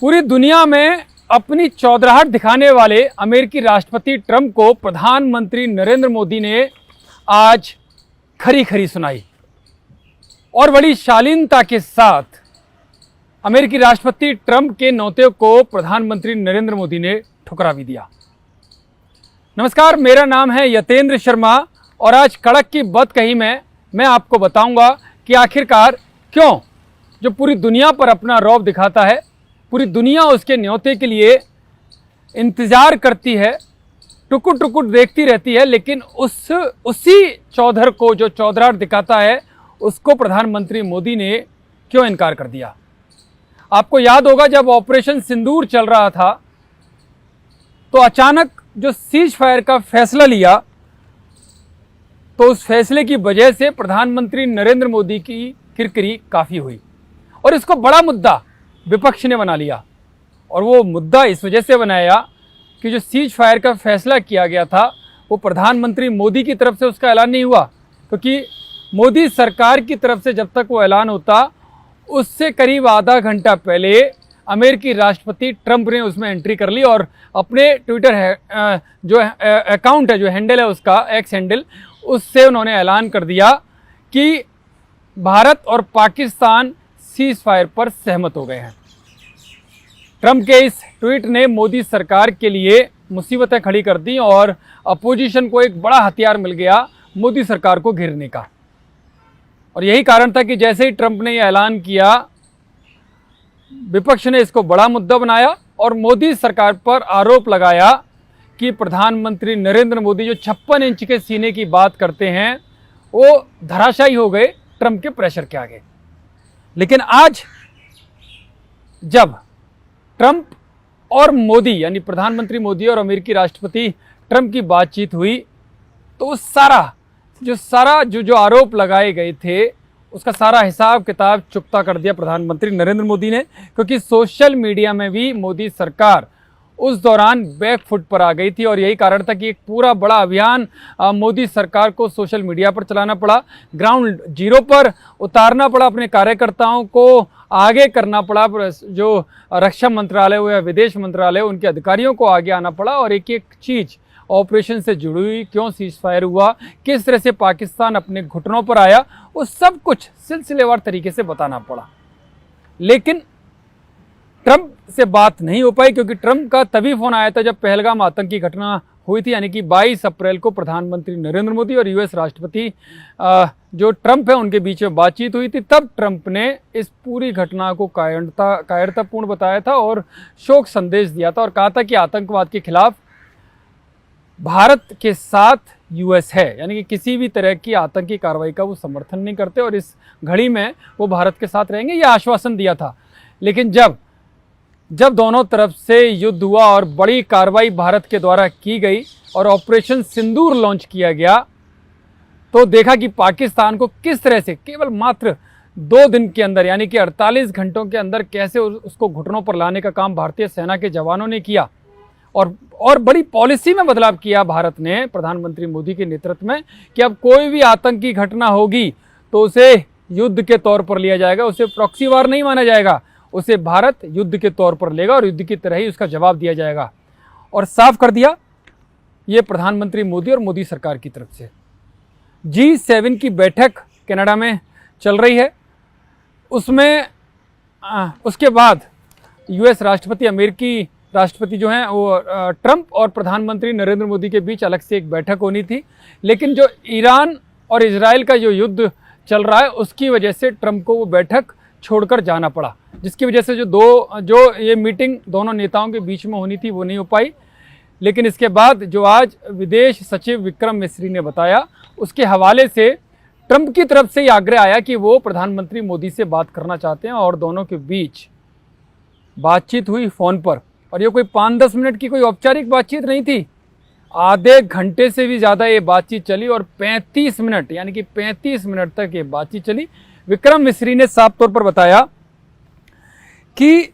पूरी दुनिया में अपनी चौधराहट दिखाने वाले अमेरिकी राष्ट्रपति ट्रंप को प्रधानमंत्री नरेंद्र मोदी ने आज खरी खरी सुनाई और बड़ी शालीनता के साथ अमेरिकी राष्ट्रपति ट्रंप के न्योते को प्रधानमंत्री नरेंद्र मोदी ने ठुकरा भी दिया। नमस्कार, मेरा नाम है यतेंद्र शर्मा और आज कड़क की बात कही में मैं आपको बताऊंगा कि आखिरकार क्यों जो पूरी दुनिया पर अपना रौब दिखाता है, पूरी दुनिया उसके न्योते के लिए इंतज़ार करती है, टुकुर टुकुर देखती रहती है, लेकिन उसी चौधर को जो चौधराहट दिखाता है उसको प्रधानमंत्री मोदी ने क्यों इनकार कर दिया। आपको याद होगा जब ऑपरेशन सिंदूर चल रहा था तो अचानक जो सीज फायर का फैसला लिया तो उस फैसले की वजह से प्रधानमंत्री नरेंद्र मोदी की किरकिरी काफ़ी हुई और इसको बड़ा मुद्दा विपक्ष ने बना लिया। और वो मुद्दा इस वजह से बनाया कि जो सीज फायर का फैसला किया गया था वो प्रधानमंत्री मोदी की तरफ से उसका ऐलान नहीं हुआ, क्योंकि मोदी सरकार की तरफ से जब तक वो ऐलान होता उससे करीब आधा घंटा पहले अमेरिकी राष्ट्रपति ट्रंप ने उसमें एंट्री कर ली और अपने ट्विटर जो अकाउंट है, जो हैंडल है उसका, एक्स हैंडल, उससे उन्होंने ऐलान कर दिया कि भारत और पाकिस्तान सीज फायर पर सहमत हो गए हैं। ट्रंप के इस ट्वीट ने मोदी सरकार के लिए मुसीबतें खड़ी कर दी और अपोजिशन को एक बड़ा हथियार मिल गया मोदी सरकार को घेरने का। और यही कारण था कि जैसे ही ट्रंप ने यह ऐलान किया, विपक्ष ने इसको बड़ा मुद्दा बनाया और मोदी सरकार पर आरोप लगाया कि प्रधानमंत्री नरेंद्र मोदी जो 56 इंच के सीने की बात करते हैं वो धराशायी हो गए ट्रंप के प्रेशर के आगे। लेकिन आज जब ट्रंप और मोदी यानी प्रधानमंत्री मोदी और अमेरिकी राष्ट्रपति ट्रंप की बातचीत हुई तो सारा जो आरोप लगाए गए थे उसका सारा हिसाब किताब चुकता कर दिया प्रधानमंत्री नरेंद्र मोदी ने, क्योंकि सोशल मीडिया में भी मोदी सरकार उस दौरान बैक फुट पर आ गई थी। और यही कारण था कि एक पूरा बड़ा अभियान मोदी सरकार को सोशल मीडिया पर चलाना पड़ा, ग्राउंड जीरो पर उतारना पड़ा, अपने कार्यकर्ताओं को आगे करना पड़ा, जो रक्षा मंत्रालय हो या विदेश मंत्रालय हो उनके अधिकारियों को आगे आना पड़ा और एक एक चीज़ ऑपरेशन से जुड़ी हुई, क्यों सीज फायर हुआ, किस तरह से पाकिस्तान अपने घुटनों पर आया, वो सब कुछ सिलसिलेवार तरीके से बताना पड़ा। लेकिन ट्रंप से बात नहीं हो पाई, क्योंकि ट्रंप का तभी फोन आया था जब पहलगाम आतंकी घटना हुई थी, यानी कि 22 अप्रैल को प्रधानमंत्री नरेंद्र मोदी और यूएस राष्ट्रपति जो ट्रंप है उनके बीच में बातचीत हुई थी। तब ट्रंप ने इस पूरी घटना को कायरतापूर्ण बताया था और शोक संदेश दिया था और कहा था कि आतंकवाद के खिलाफ भारत के साथ यूएस है, यानी कि किसी भी तरह की आतंकी कार्रवाई का वो समर्थन नहीं करते और इस घड़ी में वो भारत के साथ रहेंगे, ये आश्वासन दिया था। लेकिन जब दोनों तरफ से युद्ध हुआ और बड़ी कार्रवाई भारत के द्वारा की गई और ऑपरेशन सिंदूर लॉन्च किया गया तो देखा कि पाकिस्तान को किस तरह से केवल मात्र 2 दिन के अंदर, यानी कि 48 घंटों के अंदर कैसे उसको घुटनों पर लाने का काम भारतीय सेना के जवानों ने किया और बड़ी पॉलिसी में बदलाव किया भारत ने प्रधानमंत्री मोदी के नेतृत्व में कि अब कोई भी आतंकी घटना होगी तो उसे युद्ध के तौर पर लिया जाएगा, उसे प्रॉक्सी वार नहीं माना जाएगा, उसे भारत युद्ध के तौर पर लेगा और युद्ध की तरह ही उसका जवाब दिया जाएगा। और साफ कर दिया ये प्रधानमंत्री मोदी और मोदी सरकार की तरफ से। G7 की बैठक कनाडा में चल रही है, उसमें उसके बाद यूएस राष्ट्रपति, अमेरिकी राष्ट्रपति जो हैं वो ट्रंप और प्रधानमंत्री नरेंद्र मोदी के बीच अलग से एक बैठक होनी थी। लेकिन जो ईरान और इजराइल का जो युद्ध चल रहा है उसकी वजह से ट्रंप को वो बैठक छोड़कर जाना पड़ा, जिसकी वजह से जो ये मीटिंग दोनों नेताओं के बीच में होनी थी वो नहीं हो पाई। लेकिन इसके बाद जो आज विदेश सचिव विक्रम मिस्री ने बताया उसके हवाले से ट्रंप की तरफ से ये आग्रह आया कि वो प्रधानमंत्री मोदी से बात करना चाहते हैं और दोनों के बीच बातचीत हुई फ़ोन पर। और ये कोई 5-10 मिनट की कोई औपचारिक बातचीत नहीं थी, आधे घंटे से भी ज़्यादा ये बातचीत चली और 35 मिनट, यानी कि 35 मिनट तक ये बातचीत चली। विक्रम मिस्री ने साफ तौर पर बताया कि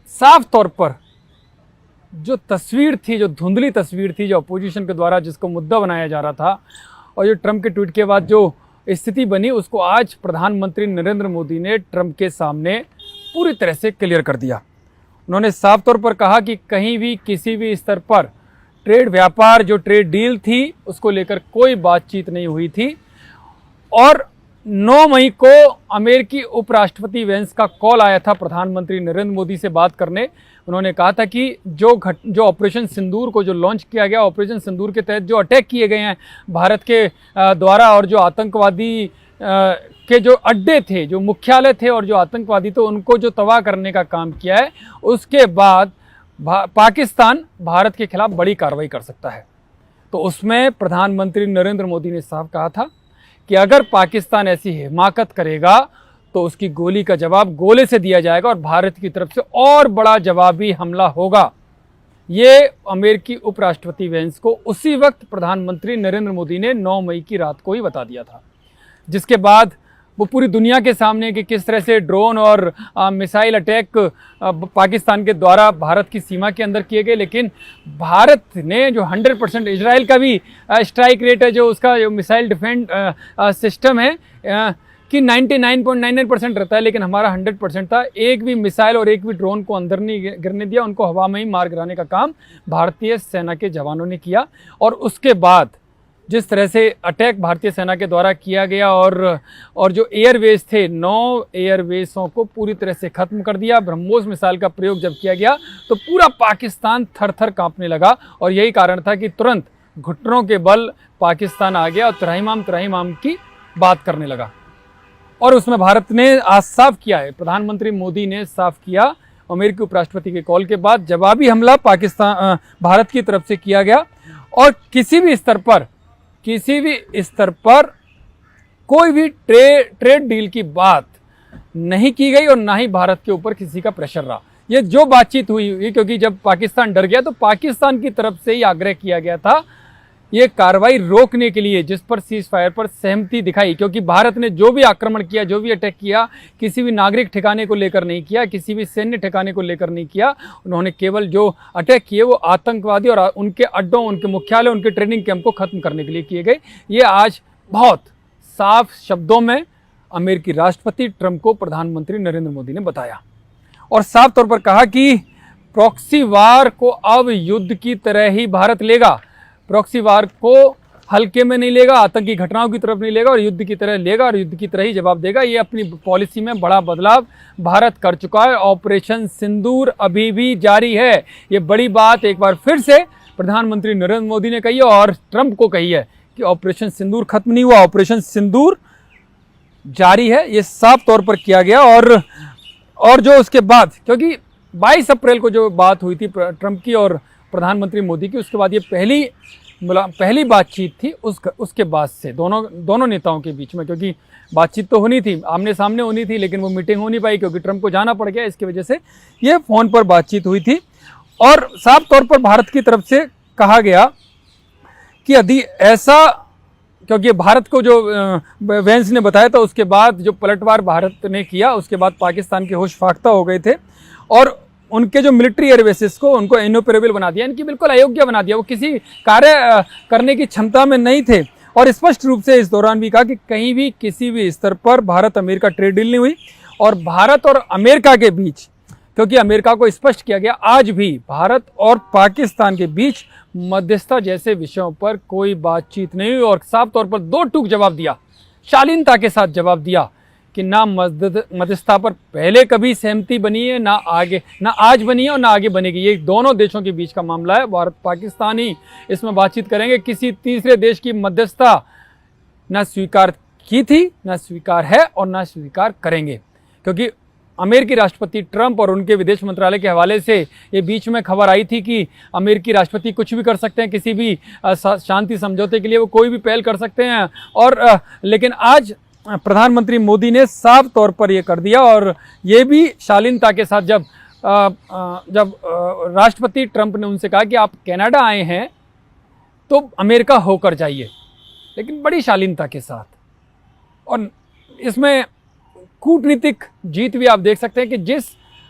साफ तौर पर जो तस्वीर थी, जो धुंधली तस्वीर थी, जो अपोजिशन के द्वारा जिसको मुद्दा बनाया जा रहा था और जो ट्रंप के ट्वीट के बाद जो स्थिति बनी उसको आज प्रधानमंत्री नरेंद्र मोदी ने ट्रंप के सामने पूरी तरह से क्लियर कर दिया। उन्होंने साफ तौर पर कहा कि कहीं भी किसी भी स्तर पर ट्रेड व्यापार जो ट्रेड डील थी उसको लेकर कोई बातचीत नहीं हुई थी। और 9 मई को अमेरिकी उपराष्ट्रपति वेंस का कॉल आया था प्रधानमंत्री नरेंद्र मोदी से बात करने। उन्होंने कहा था कि जो ऑपरेशन सिंदूर को जो लॉन्च किया गया, ऑपरेशन सिंदूर के तहत जो अटैक किए गए हैं भारत के द्वारा, और जो आतंकवादी के जो अड्डे थे, जो मुख्यालय थे और जो आतंकवादी थे, उनको जो तबाह करने का काम किया है, उसके बाद पाकिस्तान भारत के खिलाफ बड़ी कार्रवाई कर सकता है। तो उसमें प्रधानमंत्री नरेंद्र मोदी ने साफ कहा था कि अगर पाकिस्तान ऐसी हिमाकत करेगा तो उसकी गोली का जवाब गोले से दिया जाएगा और भारत की तरफ से और बड़ा जवाबी हमला होगा। ये अमेरिकी उपराष्ट्रपति वेंस को उसी वक्त प्रधानमंत्री नरेंद्र मोदी ने 9 मई की रात को ही बता दिया था, जिसके बाद वो पूरी दुनिया के सामने कि किस तरह से ड्रोन और मिसाइल अटैक पाकिस्तान के द्वारा भारत की सीमा के अंदर किए गए। लेकिन भारत ने जो 100%, इजराइल का भी स्ट्राइक रेट है, जो उसका जो मिसाइल डिफेंस सिस्टम है कि 99.99% रहता है, लेकिन हमारा 100% था। एक भी मिसाइल और एक भी ड्रोन को अंदर नहीं गिरने दिया, उनको हवा में ही मार गिराने का काम भारतीय सेना के जवानों ने किया। और उसके बाद जिस तरह से अटैक भारतीय सेना के द्वारा किया गया और जो एयरवेज थे, 9 एयरवेजों को पूरी तरह से ख़त्म कर दिया। ब्रह्मोस मिसाइल का प्रयोग जब किया गया तो पूरा पाकिस्तान थर थर काँपने लगा, और यही कारण था कि तुरंत घुटनों के बल पाकिस्तान आ गया और त्राहिमाम की बात करने लगा। और उसमें भारत ने आज साफ किया है, प्रधानमंत्री मोदी ने साफ किया, अमेरिकी उपराष्ट्रपति के कॉल के बाद जवाबी हमला भारत की तरफ से किया गया। और किसी भी स्तर पर कोई भी ट्रेड डील की बात नहीं की गई और ना ही भारत के ऊपर किसी का प्रेशर रहा। ये जो बातचीत हुई, क्योंकि जब पाकिस्तान डर गया तो पाकिस्तान की तरफ से ही आग्रह किया गया था ये कार्रवाई रोकने के लिए, जिस पर सीज फायर पर सहमति दिखाई। क्योंकि भारत ने जो भी आक्रमण किया, जो भी अटैक किया, किसी भी नागरिक ठिकाने को लेकर नहीं किया, किसी भी सैन्य ठिकाने को लेकर नहीं किया। उन्होंने केवल जो अटैक किए वो आतंकवादी और उनके अड्डों, उनके मुख्यालय, उनके ट्रेनिंग कैंप को खत्म करने के लिए किए गए। ये आज बहुत साफ शब्दों में अमेरिकी राष्ट्रपति ट्रंप को प्रधानमंत्री नरेंद्र मोदी ने बताया और साफ तौर पर कहा कि प्रॉक्सी वार को अब युद्ध की तरह ही भारत लेगा। प्रॉक्सी वार को हल्के में नहीं लेगा, आतंकी घटनाओं की तरफ नहीं लेगा और युद्ध की तरह लेगा और युद्ध की तरह ही जवाब देगा। ये अपनी पॉलिसी में बड़ा बदलाव भारत कर चुका है। ऑपरेशन सिंदूर अभी भी जारी है। ये बड़ी बात एक बार फिर से प्रधानमंत्री नरेंद्र मोदी ने कही है और ट्रंप को कही है कि ऑपरेशन सिंदूर खत्म नहीं हुआ, ऑपरेशन सिंदूर जारी है। ये साफ तौर पर किया गया। और जो उसके बाद, क्योंकि 22 अप्रैल को जो बात हुई थी ट्रंप की और प्रधानमंत्री मोदी की, उसके बाद ये पहली बातचीत थी उसके बाद से दोनों नेताओं के बीच में। क्योंकि बातचीत तो होनी थी, आमने सामने होनी थी, लेकिन वो मीटिंग हो नहीं पाई क्योंकि ट्रंप को जाना पड़ गया। इसकी वजह से ये फ़ोन पर बातचीत हुई थी और साफ तौर पर भारत की तरफ से कहा गया कि यदि ऐसा, क्योंकि भारत को जो वेंस ने बताया था, उसके बाद जो पलटवार भारत ने किया, उसके बाद पाकिस्तान के होश फाख्ता हो गए थे और उनके जो मिलिट्री एयरबेसेस को उनको इनऑपरेबल बना दिया, इनकी बिल्कुल अयोग्य बना दिया। वो किसी कार्य करने की क्षमता में नहीं थे। और स्पष्ट रूप से इस दौरान भी कहा कि कहीं भी किसी भी स्तर पर भारत अमेरिका ट्रेड डील नहीं हुई। और भारत और अमेरिका के बीच, क्योंकि अमेरिका को स्पष्ट किया गया, आज भी भारत और पाकिस्तान के बीच मध्यस्थता जैसे विषयों पर कोई बातचीत नहीं हुई। और साफ तौर पर दो टूक जवाब दिया, शालीनता के साथ जवाब दिया कि ना मध्यस्थता पर पहले कभी सहमति बनी है, ना आज बनी है और ना आगे बनेगी। ये दोनों देशों के बीच का मामला है। भारत पाकिस्तान ही इसमें बातचीत करेंगे। किसी तीसरे देश की मध्यस्थता ना स्वीकार की थी, ना स्वीकार है और ना स्वीकार करेंगे। क्योंकि अमेरिकी राष्ट्रपति ट्रंप और उनके विदेश मंत्रालय के हवाले से ये बीच में खबर आई थी कि अमेरिकी राष्ट्रपति कुछ भी कर सकते हैं, किसी भी शांति समझौते के लिए वो कोई भी पहल कर सकते हैं। और लेकिन आज प्रधानमंत्री मोदी ने साफ तौर पर यह कर दिया और ये भी शालीनता के साथ, जब राष्ट्रपति ट्रंप ने उनसे कहा कि आप कनाडा आए हैं तो अमेरिका होकर जाइए, लेकिन बड़ी शालीनता के साथ। और इसमें कूटनीतिक जीत भी आप देख सकते हैं कि जिस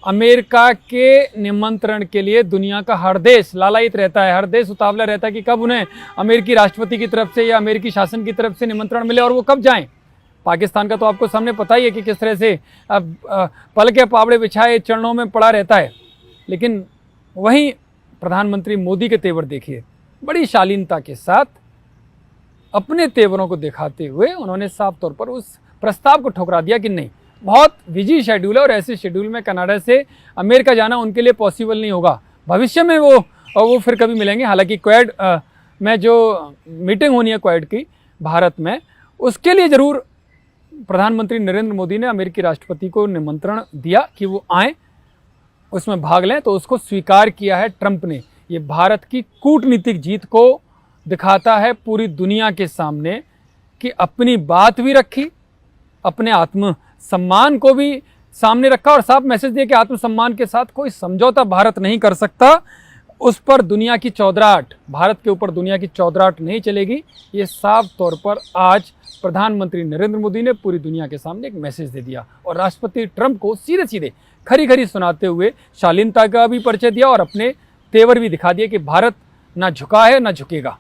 अमेरिका के निमंत्रण के लिए दुनिया का हर देश लालायित रहता है, हर देश उतावला रहता है कि कब उन्हें अमेरिकी राष्ट्रपति की तरफ से या अमेरिकी शासन की तरफ से निमंत्रण मिले और वो कब जाएं। पाकिस्तान का तो आपको सामने पता ही है कि किस तरह से पल के पावड़े बिछाए चरणों में पड़ा रहता है। लेकिन वहीं प्रधानमंत्री मोदी के तेवर देखिए, बड़ी शालीनता के साथ अपने तेवरों को दिखाते हुए उन्होंने साफ तौर पर उस प्रस्ताव को ठुकरा दिया कि नहीं, बहुत बिजी शेड्यूल है और ऐसे शेड्यूल में कनाडा से अमेरिका जाना उनके लिए पॉसिबल नहीं होगा। भविष्य में वो फिर कभी मिलेंगे। हालांकि क्वाड में जो मीटिंग होनी है क्वाड की भारत में, उसके लिए ज़रूर प्रधानमंत्री नरेंद्र मोदी ने अमेरिकी राष्ट्रपति को निमंत्रण दिया कि वो आएँ, उसमें भाग लें, तो उसको स्वीकार किया है ट्रंप ने। ये भारत की कूटनीतिक जीत को दिखाता है पूरी दुनिया के सामने कि अपनी बात भी रखी, अपने आत्मसम्मान को भी सामने रखा और साफ मैसेज दिया कि आत्मसम्मान के साथ कोई समझौता भारत नहीं कर सकता। उस पर दुनिया की चौधराहट, भारत के ऊपर दुनिया की चौधराहट नहीं चलेगी। ये साफ तौर पर आज प्रधानमंत्री नरेंद्र मोदी ने पूरी दुनिया के सामने एक मैसेज दे दिया और राष्ट्रपति ट्रंप को सीधे सीधे खरी खरी सुनाते हुए शालीनता का भी परिचय दिया और अपने तेवर भी दिखा दिए कि भारत ना झुका है ना झुकेगा।